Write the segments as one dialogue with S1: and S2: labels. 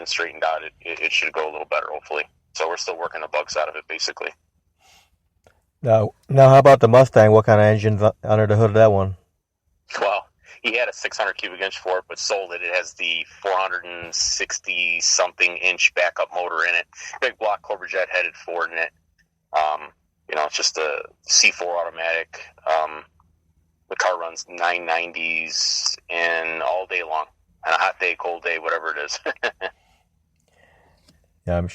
S1: engine straightened out, it should go a little better, hopefully. So we're still working the bugs out of it, basically.
S2: Now, how about the Mustang? What kind of engine's under the hood of that one?
S1: Well, he had a 600 cubic inch for it, but sold it. It has the 460-something inch backup motor in it. Big block Corvajet headed Ford in it. It's just a C4 automatic. The car runs 990s and all day long. On a hot day, cold day, whatever it is.
S2: Yeah,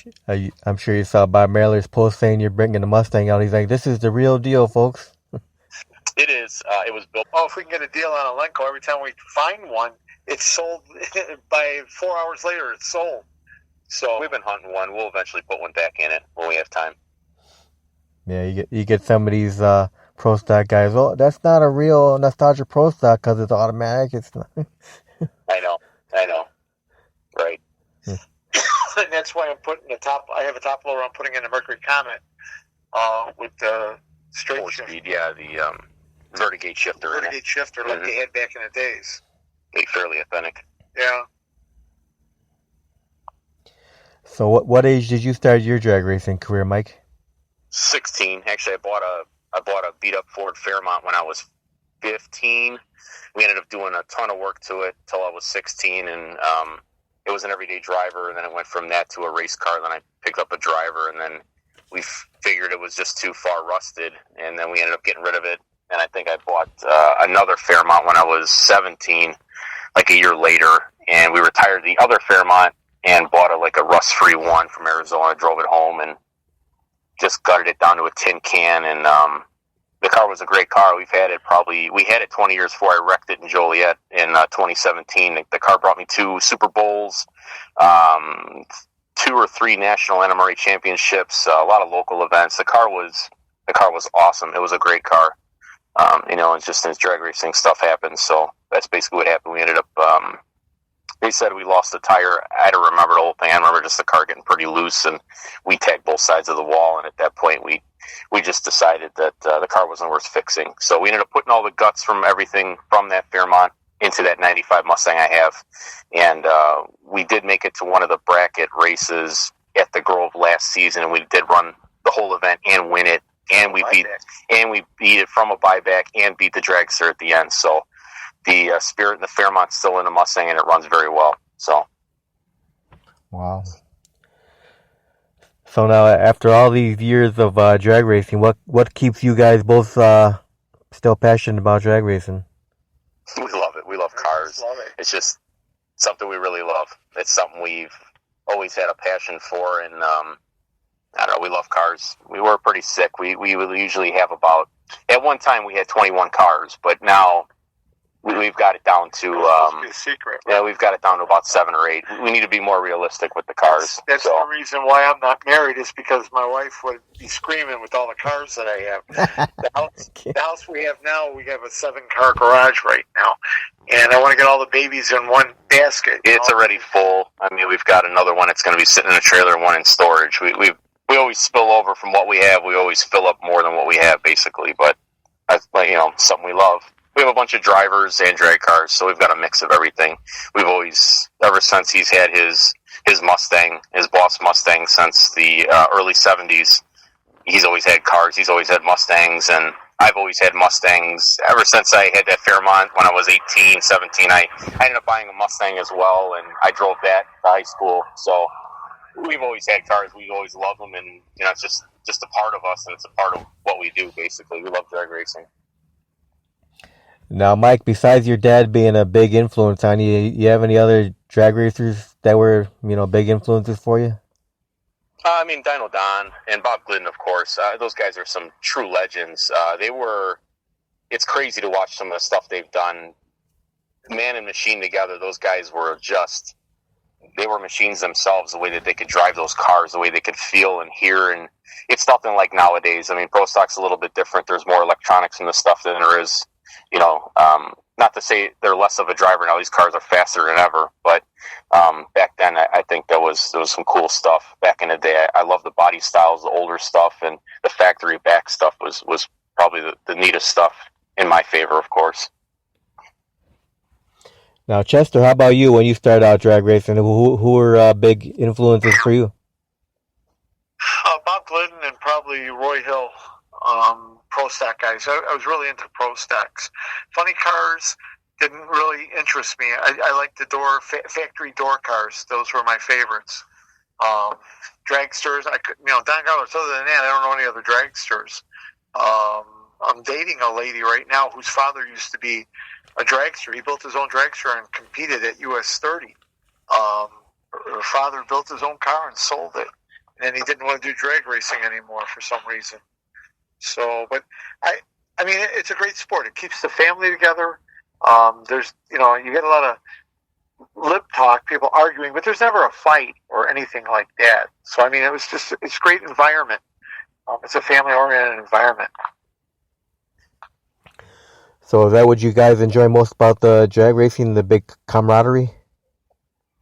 S2: I'm sure you saw Bob Marler's post saying you're bringing the Mustang out. He's like, this is the real deal, folks.
S1: It is. It was built.
S3: Oh, if we can get a deal on a Lenco, every time we find one, it's sold. By 4 hours later, it's sold.
S1: So we've been hunting one. We'll eventually put one back in it when we have time.
S2: Yeah, you get some of these Pro Stock guys. Oh, that's not a real nostalgia Pro Stock because it's automatic. It's not.
S1: I know. Right.
S3: And that's why I'm putting the top. I have a top loader. I'm putting in a Mercury Comet with the straight
S1: speed. Yeah, the Vertigate shifter.
S3: Vertigate shifter, like they had back in the days.
S1: Fairly authentic.
S3: Yeah.
S2: So, what age did you start your drag racing career, Mike?
S1: 16. Actually, I bought a beat up Ford Fairmont when I was 15. We ended up doing a ton of work to it till I was 16, and it was an everyday driver, and then it went from that to a race car. Then I picked up a driver, and then we figured it was just too far rusted, and then we ended up getting rid of it. And I think I bought another Fairmont when I was 17, like a year later, and we retired the other Fairmont and bought a rust-free one from Arizona, drove it home, and just gutted it down to a tin can. And the car was a great car. We had it 20 years before I wrecked it in Joliet in 2017. The car brought me 2 Super Bowls, 2 or 3 national NMRA championships, a lot of local events. The car was awesome. It was a great car. It's just as drag racing stuff happens. So that's basically what happened. We ended up, they said we lost a tire. I don't remember the whole thing. I remember just the car getting pretty loose, and we tagged both sides of the wall. And at that point, we just decided that the car wasn't worth fixing. So we ended up putting all the guts from everything from that Fairmont into that 95 Mustang I have. And we did make it to one of the bracket races at the Grove last season, and we did run the whole event and win it. And we beat it from a buyback and beat the dragster at the end. So the Spirit and the Fairmont's still in the Mustang, and it runs very well. So,
S2: wow. So now, after all these years of drag racing, what keeps you guys both still passionate about drag racing?
S1: We love it. We love cars. It's just something we really love. It's something we've always had a passion for, and I don't know, we love cars. We were pretty sick. We would usually have at one time we had 21 cars, but now we've got it down to,
S3: a secret.
S1: Yeah, we've got it down to about 7 or 8. We need to be more realistic with the cars.
S3: That's the reason why I'm not married, is because my wife would be screaming with all the cars that I have. The house we have now, we have a 7-car garage right now, and I want to get all the babies in one basket.
S1: It's already full. I mean, we've got another one that's going to be sitting in a trailer and one in storage. We always spill over from what we have. We always fill up more than what we have, basically. But that's something we love. We have a bunch of drivers and drag cars, so we've got a mix of everything. We've always, ever since he's had his Mustang, his boss Mustang, since the early 70s, he's always had cars. He's always had Mustangs, and I've always had Mustangs. Ever since I had that Fairmont when I was 18, 17, I ended up buying a Mustang as well, and I drove that to high school. So we've always had cars. We always love them, and it's just a part of us, and it's a part of what we do, basically. We love drag racing.
S2: Now, Mike, besides your dad being a big influence on you, you have any other drag racers that were, big influences for you?
S1: I mean, Dino Don and Bob Glidden, of course. Those guys are some true legends. It's crazy to watch some of the stuff they've done. Man and machine together, those guys were they were machines themselves, the way that they could drive those cars, the way they could feel and hear. And it's nothing like nowadays. I mean, Pro Stock's a little bit different. There's more electronics in the stuff than there is. Not to say they're less of a driver now. These cars are faster than ever, but back then I think there was some cool stuff back in the day. I love the body styles, the older stuff, and the factory back stuff was probably the neatest stuff in my favor, of course.
S2: Now, Chester, how about you when you started out drag racing? Who were big influences for you?
S3: Bob Glidden and probably Roy Hill, Pro Stack guys. I was really into Pro Stacks. Funny cars didn't really interest me. I liked the factory door cars. Those were my favorites. Dragsters, Don Garlos. Other than that, I don't know any other dragsters. I'm dating a lady right now whose father used to be a dragster. He built his own dragster and competed at US 30. Her father built his own car and sold it, and he didn't want to do drag racing anymore for some reason. So, but I mean, it's a great sport. It keeps the family together. There's, you get a lot of lip talk, people arguing, but there's never a fight or anything like that. So, I mean, it's a great environment. It's a family-oriented environment.
S2: So is that what you guys enjoy most about the drag racing, the big camaraderie?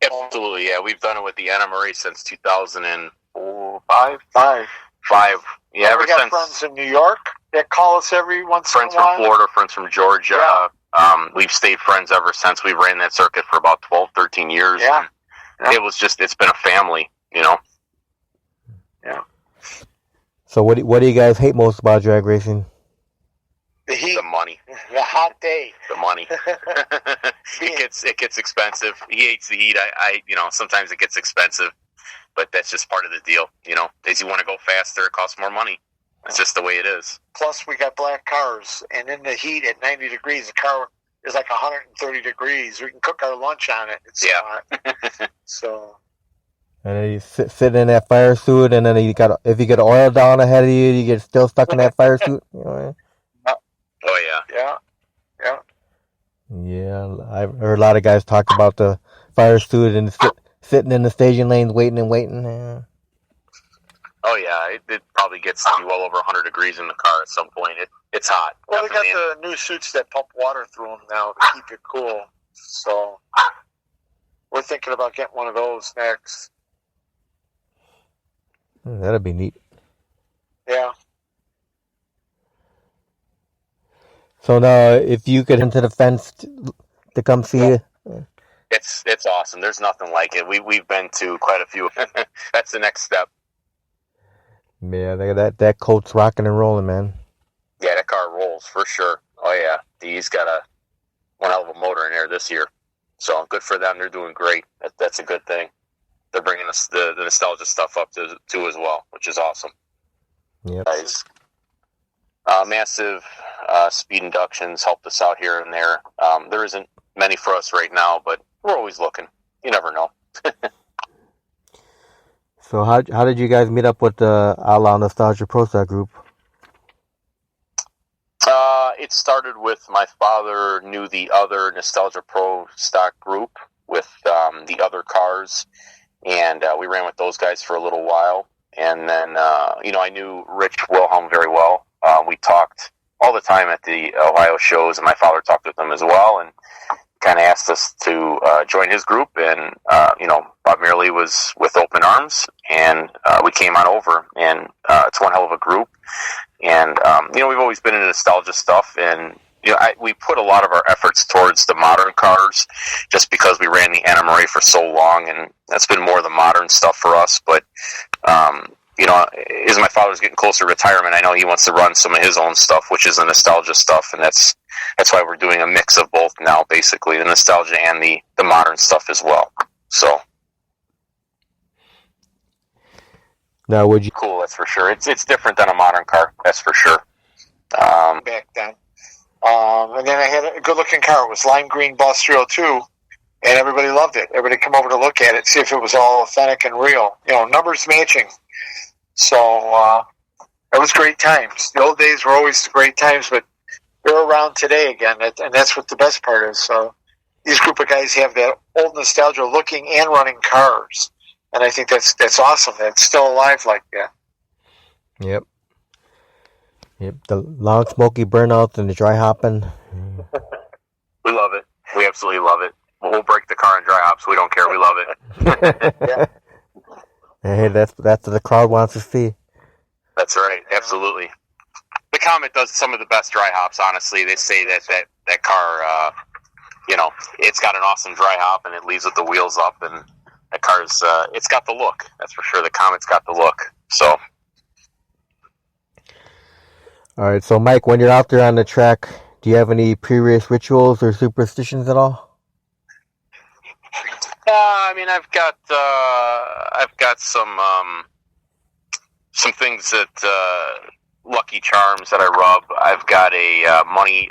S1: Absolutely, yeah. We've done it with the Anna Marie since 2004,
S3: Five.
S1: Yeah, ever
S3: we got
S1: since.
S3: Friends in New York that call us every once in a while.
S1: Friends from Florida, friends from Georgia.
S3: Yeah.
S1: We've stayed friends ever since. We ran that circuit for about 12, 13 years.
S3: Yeah.
S1: It's been a family,
S3: Yeah.
S1: So
S2: what do you guys hate most about drag racing?
S3: The heat.
S1: The money.
S3: The hot day.
S1: The money. It gets expensive. He hates the heat. I sometimes it gets expensive, but that's just part of the deal. As you want to go faster, it costs more money. It's just the way it is.
S3: Plus, we got black cars, and in the heat at 90 degrees, the car is like 130 degrees. We can cook our lunch on it. It's hot. So.
S2: And then you sit in that fire suit, and then if you get oil down ahead of you, you get still stuck in that fire suit.
S1: Oh
S3: Yeah.
S2: Yeah, I've heard a lot of guys talk about the fire suit and sitting in the staging lanes waiting and waiting. Yeah.
S1: Oh yeah, it probably gets to be well over 100 degrees in the car at some point. It's hot.
S3: Well, they got the new suits that pump water through them now to keep it cool. So we're thinking about getting one of those next.
S2: That'd be neat.
S3: Yeah.
S2: So now, if you get into the fence to come see you,
S1: it's awesome. There's nothing like it. We've been to quite a few. That's the next step.
S2: Yeah, that coat's rocking and rolling, man.
S1: Yeah, that car rolls for sure. Oh yeah, he's got one hell of a motor in there this year. So good for them. They're doing great. That's a good thing. They're bringing us the nostalgia stuff up too as well, which is awesome.
S2: Yep.
S1: Nice. Massive speed inductions helped us out here and there. There isn't many for us right now, but we're always looking. You never know.
S2: So how did you guys meet up with the Outlaw Nostalgia Pro Stock group?
S1: It started with my father knew the other Nostalgia Pro Stock group with the other cars, and we ran with those guys for a little while. And then, I knew Rich Wilhelm very well. We talked all the time at the Ohio shows, and my father talked with them as well, and kind of asked us to join his group. And, Bob Merely was with Open Arms, and we came on over, and it's one hell of a group. And, we've always been into nostalgia stuff, and, we put a lot of our efforts towards the modern cars just because we ran the Anna Marie for so long, and that's been more the modern stuff for us. But, as my father's getting closer to retirement, I know he wants to run some of his own stuff, which is the nostalgia stuff, and that's why we're doing a mix of both now, basically, the nostalgia and the modern stuff as well. So.
S2: Now, would you?
S1: Cool, that's for sure. It's different than a modern car, that's for sure.
S3: Back then. And then I had a good-looking car. It was lime green Boss 302, and everybody loved it. Everybody come over to look at it, see if it was all authentic and real. Numbers matching. So it was great times. The old days were always great times, but they're around today again, and that's what the best part is. So these group of guys have that old nostalgia looking and running cars, and I think that's awesome. It's still alive like that.
S2: Yep. The long smoky burnouts and the dry hopping.
S1: We love it. We absolutely love it. We'll break the car in dry hops. We don't care. We love it.
S3: Yeah.
S2: Hey, that's what the crowd wants to see.
S1: That's right. Absolutely. The Comet does some of the best dry hops, honestly. They say that car it's got an awesome dry hop, and it leaves with the wheels up, and that car's, it's got the look. That's for sure. The Comet's got the look. So.
S2: All right, so Mike, when you're out there on the track, do you have any pre-race rituals or superstitions at all?
S1: I mean, I've got some things that Lucky Charms that I rub. I've got a money,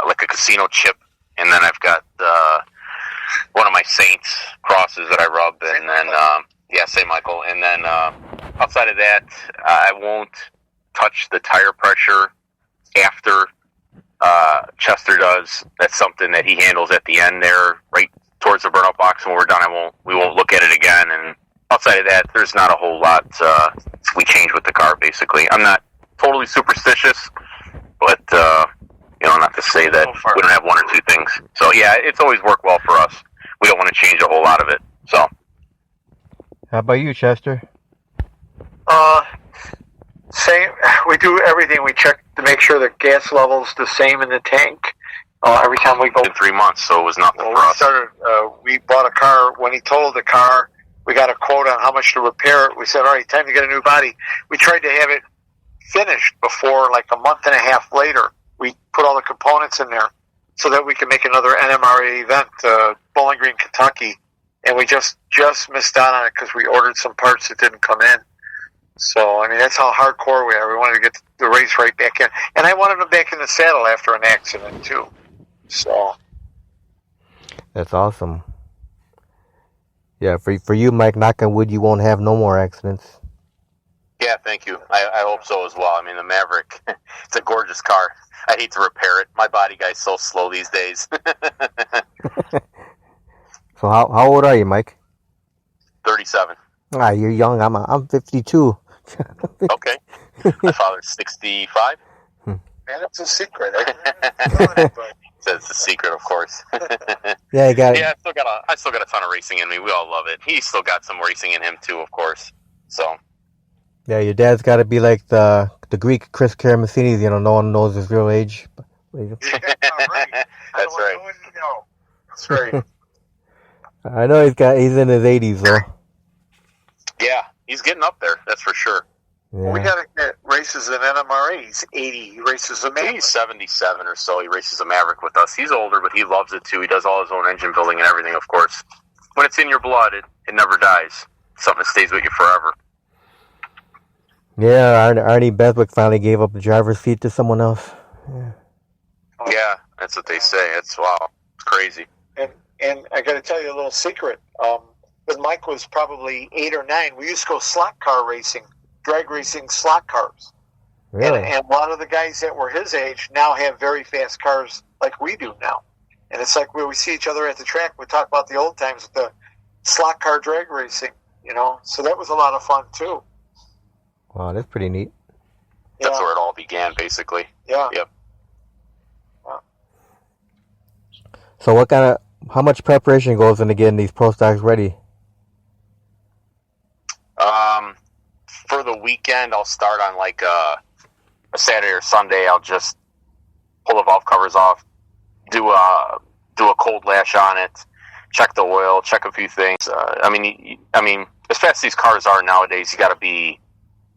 S1: like a casino chip, and then I've got one of my Saints crosses that I rub, and then St. Michael, and then outside of that, I won't touch the tire pressure after Chester does. That's something that he handles at the end there, right towards the burnout box. When we're done, we won't look at it again. And outside of that, there's not a whole lot we change with the car. Basically, I'm not totally superstitious, but not to say that we don't have one or two things. So yeah, it's always worked well for us. We don't want to change a whole lot of it. So,
S2: how about you, Chester?
S3: Same. We do everything. We check to make sure the gas level's the same in the tank. Every time we go.
S1: In 3 months, so it was nothing for us.
S3: We bought a car. When he totaled the car, we got a quote on how much to repair it. We said, all right, time to get a new body. We tried to have it finished before, like a month and a half later. We put all the components in there so that we could make another NMRA event, Bowling Green, Kentucky. And we just missed out on it because we ordered some parts that didn't come in. So, I mean, that's how hardcore we are. We wanted to get the race right back in. And I wanted him back in the saddle after an accident, too. So.
S2: That's awesome. Yeah, for you, Mike, knock on wood, you won't have no more accidents.
S1: Yeah, thank you. I hope so as well. I mean, the Maverick, it's a gorgeous car. I hate to repair it. My body guy's so slow these days.
S2: So how old are you, Mike?
S1: 37.
S2: You're young. I'm 52.
S1: Okay. My father's 65.
S3: Man, that's a secret.
S1: It's a secret, of course.
S2: Yeah, you got it.
S1: Yeah, I still got a ton of racing in me. We all love it. He's still got some racing in him too, of course. So.
S2: Yeah, your dad's got to be like the Greek Chris Karamessinis. No one knows his real age.
S3: Yeah, right.
S1: That's right.
S3: That's right.
S2: I know he's in his 80s though.
S1: Yeah, he's getting up there. That's for sure.
S2: Yeah.
S3: We got to get races in NMRA. He's 80. He races a Maverick.
S1: He's 77 or so. He races a Maverick with us. He's older, but he loves it too. He does all his own engine building and everything, of course. When it's in your blood, it never dies. It's something that stays with you forever.
S2: Yeah, Arnie Beswick finally gave up the driver's seat to someone else.
S1: Yeah, that's what they say. It's wow. It's crazy.
S3: And I got to tell you a little secret. When Mike was probably 8 or 9, we used to go slot car racing, drag racing slot cars.
S2: Really?
S3: And a lot of the guys that were his age now have very fast cars like we do now. And it's like when we see each other at the track, we talk about the old times with the slot car drag racing, So that was a lot of fun, too.
S2: Wow, that's pretty neat.
S1: That's where it all began, basically.
S3: Yeah.
S1: Yep.
S3: Wow.
S2: So how much preparation goes into getting these pro stocks ready?
S1: For the weekend, I'll start on like a Saturday or Sunday. I'll just pull the valve covers off, do a cold lash on it, check the oil, check a few things. I mean, as fast as these cars are nowadays, you got to be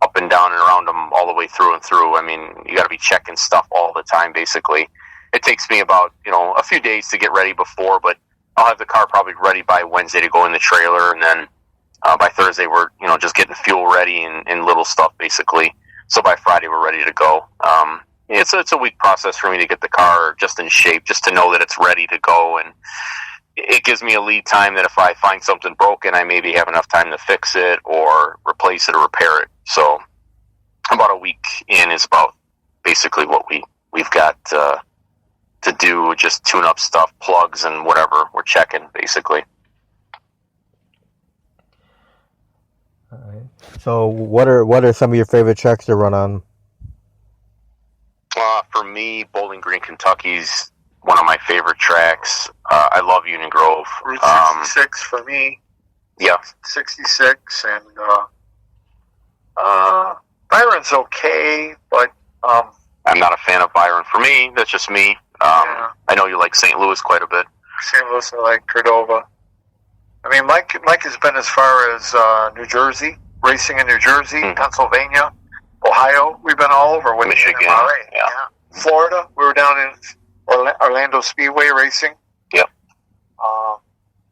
S1: up and down and around them all the way through and through. I mean, you got to be checking stuff all the time, basically. It takes me about, a few days to get ready before, but I'll have the car probably ready by Wednesday to go in the trailer, and then by Thursday we're, just getting fuel ready and little stuff, basically. So by Friday we're ready to go. It's a week process for me to get the car just in shape, just to know that it's ready to go, and it gives me a lead time that if I find something broken, I maybe have enough time to fix it or replace it or repair it. So about a week in is about basically what we've got to do, just tune up stuff, plugs and whatever we're checking, basically.
S2: All right. So what are some of your favorite tracks to run on?
S1: For me, Bowling Green, Kentucky's one of my favorite tracks. I love Union Grove.
S3: Route 66 for me.
S1: Yeah.
S3: 66, and Byron's okay, but
S1: I'm not a fan of Byron. For me, that's just me. I know you like St. Louis quite a bit.
S3: St. Louis, I like Cordova. I mean, Mike has been as far as New Jersey, racing in New Jersey, Pennsylvania, Ohio. We've been all over with
S1: Michigan.
S3: Yeah. Florida, we were down in Orlando Speedway racing.
S1: Yep.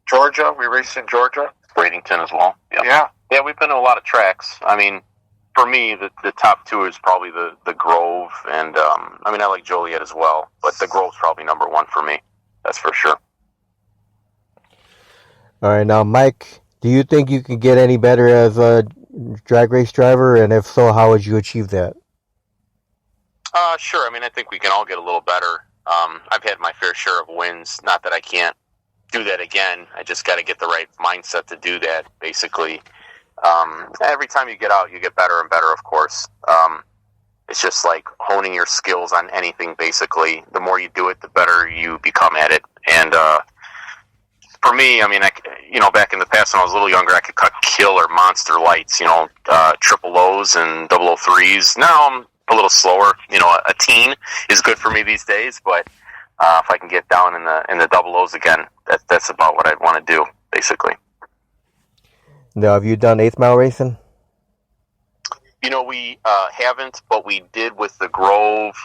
S3: Georgia, we raced in Georgia.
S1: Bradenton as well. Yep.
S3: Yeah.
S1: Yeah, we've been to a lot of tracks. I mean, for me, the top two is probably the Grove, and I mean, I like Joliet as well, but the Grove's probably number one for me. That's for sure.
S2: All right, now, Mike, do you think you can get any better as a drag race driver? And if so, how would you achieve that?
S1: Sure. I mean, I think we can all get a little better. I've had my fair share of wins. Not that I can't do that again. I just got to get the right mindset to do that, basically. Every time you get out, you get better and better, of course. It's just like honing your skills on anything, basically. The more you do it, the better you become at it. And for me, I mean, back in the past when I was a little younger, I could cut killer monster lights, triple O's and 003s. Now I'm a little slower. A teen is good for me these days, but if I can get down in the double O's again, that's about what I'd want to do, basically.
S2: Now, have you done 8th mile racing?
S1: We haven't, but we did with the Grove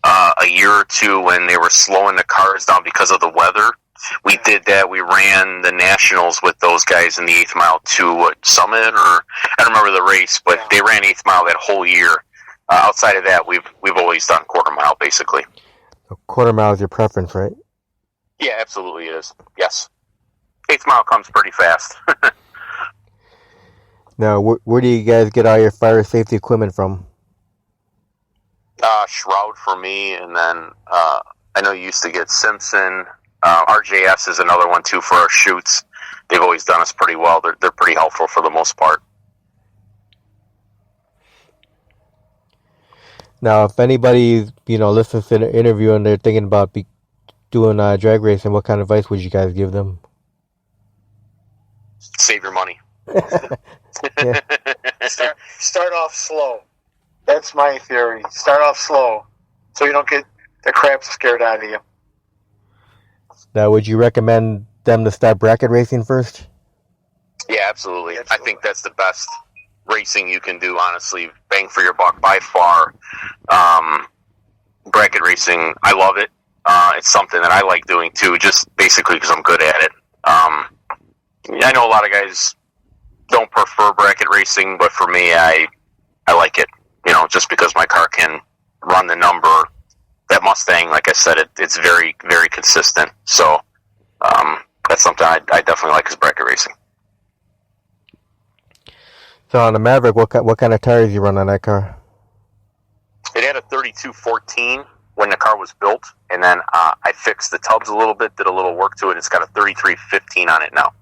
S1: a year or two when they were slowing the cars down because of the weather. We did that. We ran the Nationals with those guys in the 8th mile to Summit, or I don't remember the race, but they ran 8th mile that whole year. Outside of that, we've always done quarter mile, basically.
S2: So quarter mile is your preference, right?
S1: Yeah, absolutely it is. Yes. 8th mile comes pretty fast.
S2: Now, where do you guys get all your fire safety equipment from?
S1: Shroud for me, and then I know you used to get Simpson. RJS is another one, too, for our shoots. They've always done us pretty well. They're pretty helpful for the most part.
S2: Now, if anybody, listens to the interview and they're thinking about doing drag racing, what kind of advice would you guys give them?
S1: Save your money.
S3: Start off slow. That's my theory. Start off slow so you don't get the crap scared out of you.
S2: Now, would you recommend them to start bracket racing first?
S1: Yeah, absolutely. I think that's the best racing you can do, honestly. Bang for your buck by far. Bracket racing, I love it. It's something that I like doing too, just basically because I'm good at it. I know a lot of guys don't prefer bracket racing, but for me, I like it. Just because my car can run the number. That Mustang, like I said, it's very, very consistent. So that's something I definitely like is bracket racing.
S2: So on the Maverick, what kind of tires you run on that car?
S1: It had a 3214 when the car was built, and then I fixed the tubs a little bit, did a little work to it. It's got a 3315 on it now.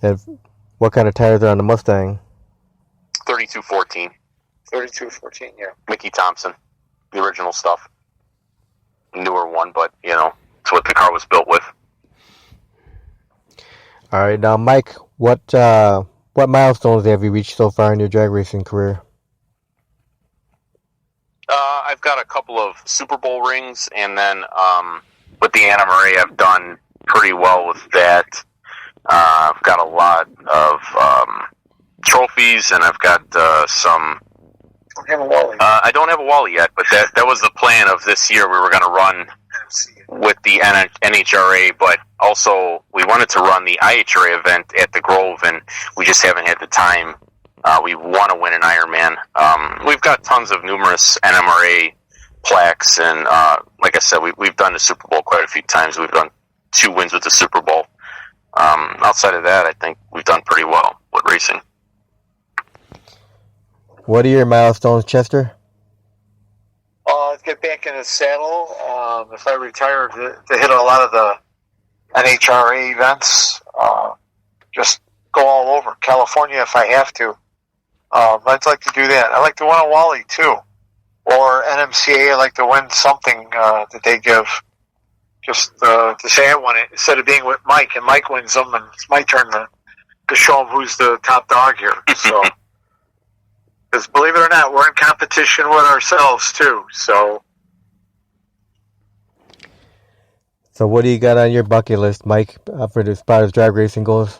S2: And what kind of tires are on the Mustang?
S1: 3214.
S3: 3214, yeah.
S1: Mickey Thompson, the original stuff. Newer one, but it's what the car was built with.
S2: All right, now Mike, what milestones have you reached so far in your drag racing career?
S1: I've got a couple of Super Bowl rings, and then with the Anna Marie, I've done pretty well with that. I've got a lot of trophies, and I've got some. I don't have a Wally yet, but that was the plan of this year. We were going to run with the NHRA, but also we wanted to run the IHRA event at the Grove, and we just haven't had the time. We want to win an Ironman. We've got tons of numerous NMRA plaques, and like I said, we've done the Super Bowl quite a few times. We've done 2 wins with the Super Bowl. Outside of that, I think we've done pretty well with racing.
S2: What are your milestones, Chester?
S3: Get back in the saddle. If I retire, to hit a lot of the NHRA events. Just go all over California if I have to. I'd like to do that. I like to win a Wally too, or NMCA. I like to win something that they give. Just to say I won it instead of being with Mike, and Mike wins them, and it's my turn to show him who's the top dog here. So. Because believe it or not, we're in competition with ourselves too. So
S2: what do you got on your bucket list, Mike, for as far as drag racing goes?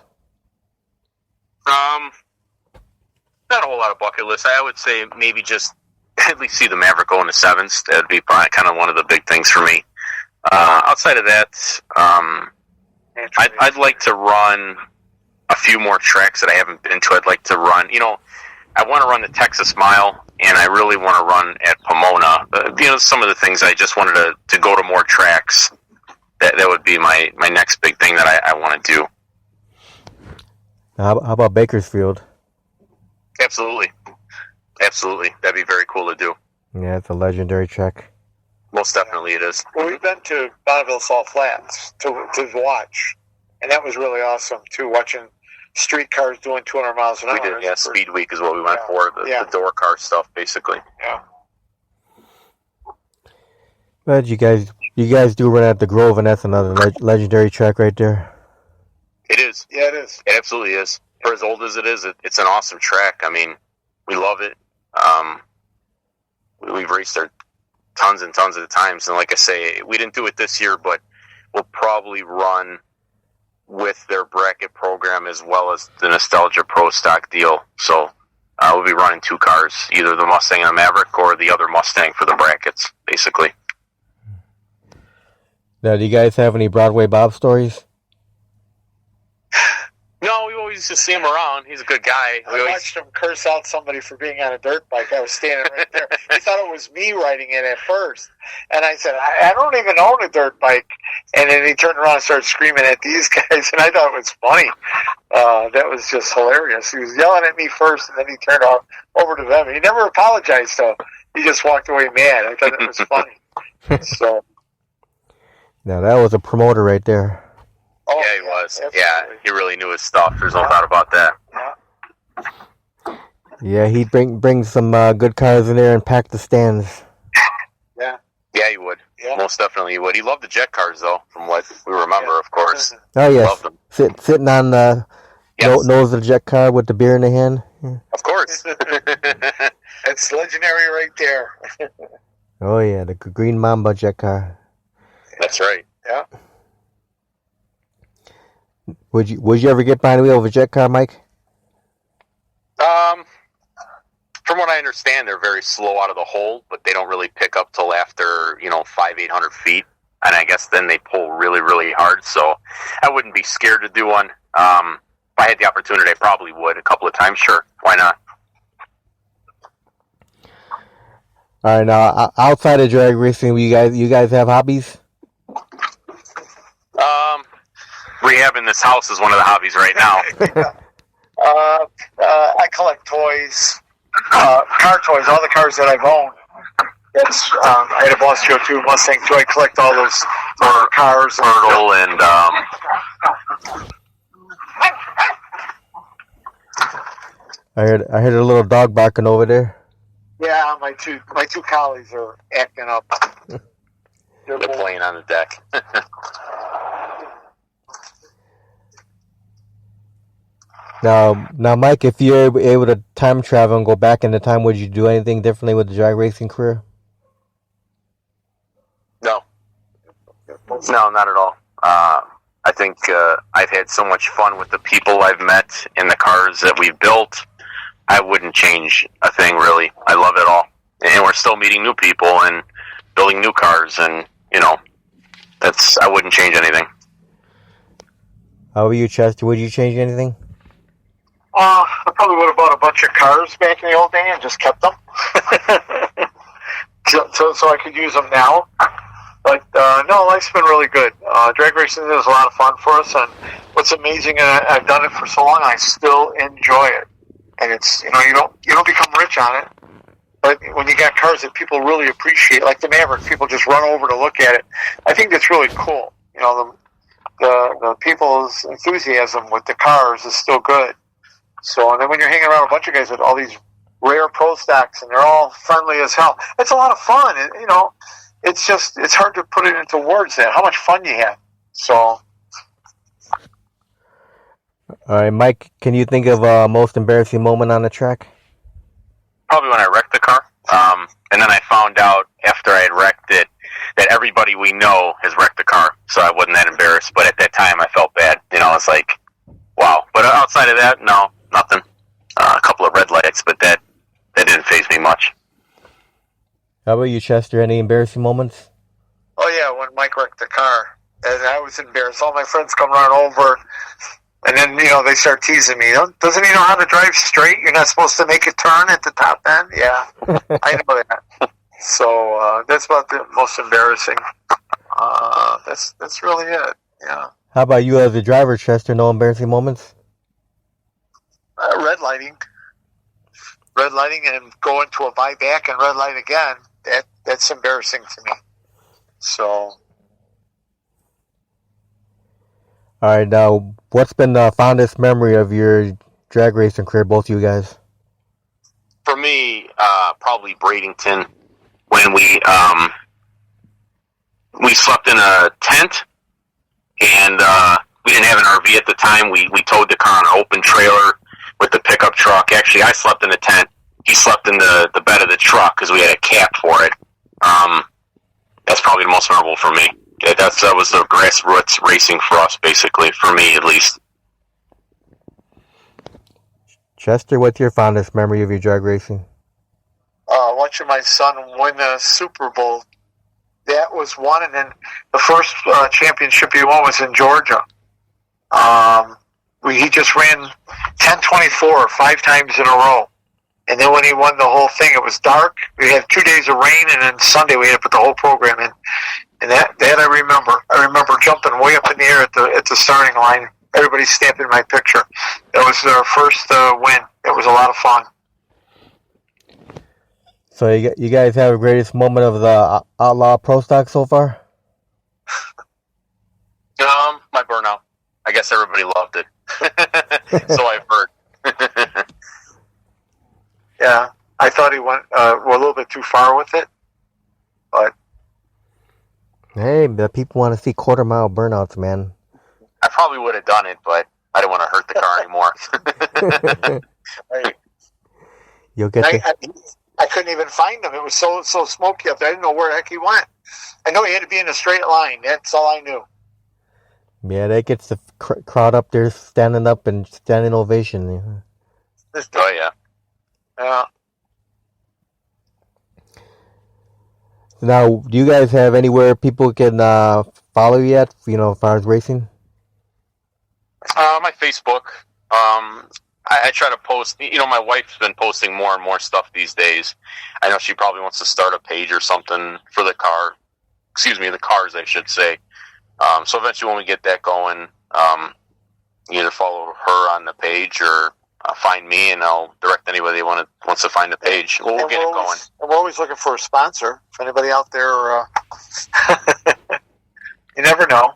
S1: Not a whole lot of bucket list. I would say maybe just at least see the Maverick go in the sevens. That'd be probably kind of one of the big things for me. Outside of that, I'd like to run a few more tracks that I haven't been to. I'd like to run, I want to run the Texas Mile, and I really want to run at Pomona. Some of the things I just wanted to go to more tracks. That would be my next big thing that I want to do.
S2: How about Bakersfield?
S1: Absolutely. That'd be very cool to do.
S2: Yeah, it's a legendary track.
S1: Most definitely it is.
S3: Well, we've been to Bonneville Salt Flats to watch, and that was really awesome too. Watching street cars doing 200 miles an hour.
S1: We did, yeah. Speed Week is what we went for. The door car stuff, basically.
S3: Yeah.
S2: But you guys do run at the Grove, and that's another legendary track right there.
S1: It is.
S3: Yeah, it is.
S1: It absolutely is. For as old as it is, it's an awesome track. I mean, we love it. We've raced there tons and tons of times, and like I say, we didn't do it this year, but we'll probably run with their bracket program as well as the Nostalgia Pro Stock deal. So we'll be running two cars, either the Mustang and the Maverick or the other Mustang for the brackets, basically.
S2: Now, do you guys have any Broadway Bob stories?
S1: No, we always just see him around. He's a good guy.
S3: I watched him curse out somebody for being on a dirt bike. I was standing right there. He thought it was me riding it at first. And I said, I don't even own a dirt bike. And then he turned around and started screaming at these guys. And I thought it was funny. That was just hilarious. He was yelling at me first, and then he turned over to them. He never apologized, though. He just walked away mad. I thought it was funny. So.
S2: Now, that was a promoter right there.
S1: Oh, yeah, he was. Absolutely. Yeah, he really knew his stuff. There's no doubt about that.
S2: Yeah, he'd bring some good cars in there and pack the stands.
S3: Yeah.
S1: Yeah, he would. Yeah. Most definitely he would. He loved the jet cars, though, from what we remember, of course.
S2: Oh, yes. Loved them. Sitting on the nose of the jet car with the beer in the hand. Yeah.
S1: Of course.
S3: It's legendary right there.
S2: Oh, yeah, the Green Mamba jet car.
S1: That's right.
S3: Yeah.
S2: Would you ever get behind the wheel of a jet car, Mike?
S1: From what I understand, they're very slow out of the hole, but they don't really pick up till after 500-800 feet, and I guess then they pull really, really hard. So I wouldn't be scared to do one. If I had the opportunity, I probably would a couple of times. Sure, why not?
S2: All right, now outside of drag racing, you guys have hobbies?
S1: Rehabbing this house is one of the hobbies right now.
S3: I collect toys, car toys, all the cars that I've owned. That's I had a Boss Joe 2 Mustang too. I collect all those cars.
S1: Turtle and
S2: I heard a little dog barking over there.
S3: Yeah, my two collies are acting up.
S1: They're playing on the deck.
S2: Now, Mike, if you're able to time travel and go back in the time, would you do anything differently with the drag racing career?
S1: No, not at all. I think I've had so much fun with the people I've met and the cars that we've built. I wouldn't change a thing, really. I love it all. And we're still meeting new people and building new cars, and, I wouldn't change anything.
S2: How about you, Chester? Would you change anything?
S3: I probably would have bought a bunch of cars back in the old day and just kept them. so I could use them now. But, no, life's been really good. Drag racing is a lot of fun for us, and what's amazing, I've done it for so long, I still enjoy it. And it's, you don't become rich on it, but when you got cars that people really appreciate, like the Maverick, people just run over to look at it. I think that's really cool. The people's enthusiasm with the cars is still good. So, and then when you're hanging around a bunch of guys with all these rare pro stocks and they're all friendly as hell, it's a lot of fun. And, it's hard to put it into words there, how much fun you have. So.
S2: All right, Mike, can you think of a most embarrassing moment on the track?
S1: probably when I wrecked the car. And then I found out after I had wrecked it that everybody we know has wrecked the car, so I wasn't that embarrassed. But at that time, I felt bad. It's like, wow. But outside of that, no, nothing. A couple of red lights, but that didn't faze me much.
S2: How about you, Chester? Any embarrassing moments?
S3: Oh, yeah, when Mike wrecked the car. And I was embarrassed. All my friends come run over, and then, they start teasing me. Doesn't he know how to drive straight? You're not supposed to make a turn at the top end? Yeah, I know that. So that's about the most embarrassing. That's really it, yeah.
S2: How about you as a driver, Chester? No embarrassing moments?
S3: Red lighting and going to a buyback and red light again, that's embarrassing to me. So...
S2: All right, now, what's been the fondest memory of your drag racing career, both of you guys?
S1: For me, probably Bradenton, when we slept in a tent, and we didn't have an RV at the time. We towed the car on an open trailer with the pickup truck. Actually, I slept in the tent. He slept in the bed of the truck because we had a cap for it. That's probably the most memorable for me. Yeah, that was the grassroots racing for us, basically, for me at least.
S2: Chester, what's your fondest memory of your drag racing?
S3: Watching my son win the Super Bowl. That was one, and then the first championship he won was in Georgia. He just ran 10:24 5 times in a row. And then when he won the whole thing, it was dark. We had 2 days of rain, and then Sunday we had to put the whole program in. And that I remember. I remember jumping way up in the air at the starting line. Everybody stamping my picture. That was our first win. It was a lot of fun.
S2: So you guys have the greatest moment of the Outlaw Pro Stock so far?
S1: My burnout. I guess everybody loved it. So I've heard.
S3: Yeah, I thought he went a little bit too far with it, but.
S2: Hey, the people want to see quarter-mile burnouts, man.
S1: I probably would have done it, but I didn't want to hurt the car anymore.
S3: Right.
S2: You'll get
S3: I couldn't even find him. It was so smoky up there. I didn't know where the heck he went. I know he had to be in a straight line. That's all I knew.
S2: Yeah, that gets the crowd up there standing up and standing ovation.
S1: Oh, yeah.
S3: Yeah.
S2: Now, do you guys have anywhere people can follow you at, as far as racing?
S1: My Facebook. I try to post. My wife's been posting more and more stuff these days. I know she probably wants to start a page or something for the car. Excuse me, the cars, I should say. So eventually when we get that going, either follow her on the page or find me, and I'll direct anybody wants to find the page. We'll get it going.
S3: We're always looking for a sponsor. If anybody out there, you never know.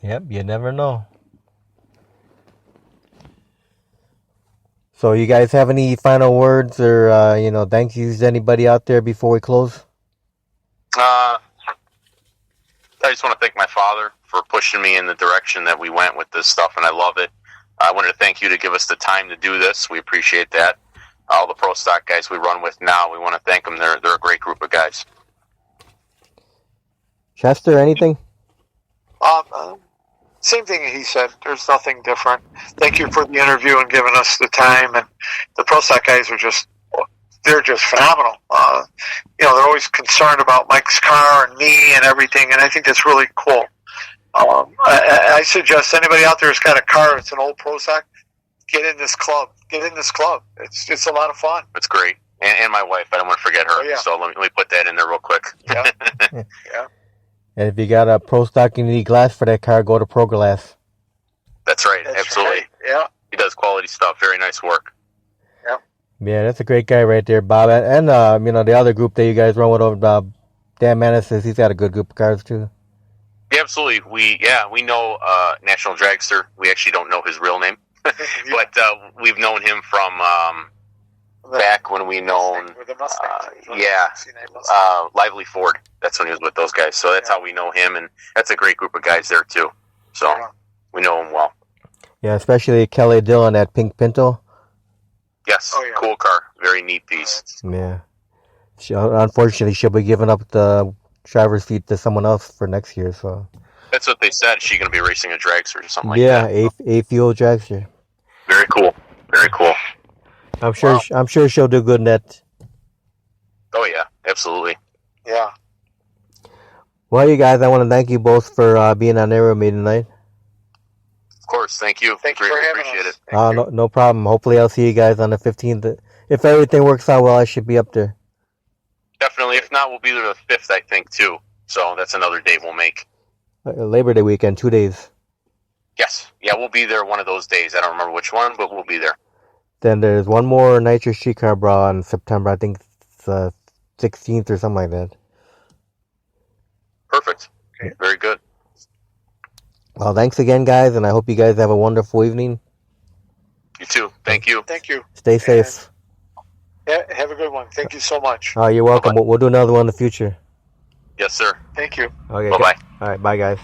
S2: Yep, you never know. So you guys have any final words or, thank yous to anybody out there before we close?
S1: I just want to thank my father for pushing me in the direction that we went with this stuff, and I love it. I wanted to thank you to give us the time to do this. We appreciate that. All the pro stock guys we run with now, we want to thank them. They're a great group of guys.
S2: Chester, anything?
S3: Same thing he said. There's nothing different. Thank you for the interview and giving us the time. And the pro stock guys they're just phenomenal. They're always concerned about Mike's car and me and everything, and I think that's really cool. I suggest anybody out there who's got a car that's an old pro stock, get in this club. It's a lot of fun.
S1: It's great. And my wife, I don't want to forget her.
S3: Oh, yeah.
S1: So let me put that in there real quick.
S3: Yeah. Yeah.
S2: And if you got a pro stock and you need glass for that car, go to Pro Glass.
S1: That's right.
S3: That's
S1: absolutely.
S3: Right. Yeah.
S1: He does quality stuff. Very nice work.
S3: Yeah.
S2: Yeah, that's a great guy right there, Bob. And the other group that you guys run with over, Dan Manis, he's got a good group of cars too.
S1: Yeah, absolutely. We know National Dragster. We actually don't know his real name, but we've known him from back when we known
S3: the Mustang.
S1: Lively Ford. That's when he was with those guys. So that's how we know him, and that's a great group of guys there too. So we know him well.
S2: Yeah, especially Kelly Dillon at Pink Pinto.
S1: Yes,
S3: Oh, yeah.
S1: Cool car. Very neat piece.
S2: Yeah. Unfortunately, she'll be giving up the driver's seat to someone else for next year. So.
S1: That's what they said. She's going to be racing a dragster or something like
S2: yeah,
S1: that.
S2: a fuel dragster.
S1: Very cool. Very cool.
S2: I'm sure. Wow. I'm sure she'll do good in that.
S1: Oh yeah, absolutely.
S3: Yeah.
S2: Well, you guys, I want to thank you both for being on air with me tonight.
S1: Of course, thank you.
S3: Thank you for having
S1: appreciate
S3: us.
S1: it.
S2: No problem. Hopefully, I'll see you guys on the 15th. If everything works out well, I should be up there.
S1: Definitely. If not, we'll be there the 5th, I think, too. So that's another date we'll make.
S2: Labor Day weekend, 2 days.
S1: Yes. Yeah, we'll be there one of those days. I don't remember which one, but we'll be there.
S2: Then there's one more Nitro Streetcar Brawl in September. I think it's 16th or something like that.
S1: Perfect. Okay. Very good.
S2: Well, thanks again, guys, and I hope you guys have a wonderful evening.
S1: You too. Thank you.
S3: Thank you.
S2: Stay safe.
S3: Yeah, have a good one. Thank you so much.
S2: You're welcome. We'll do another one in the future.
S1: Yes, sir.
S3: Thank you.
S2: Okay.
S1: Bye-bye.
S2: All right. Bye, guys.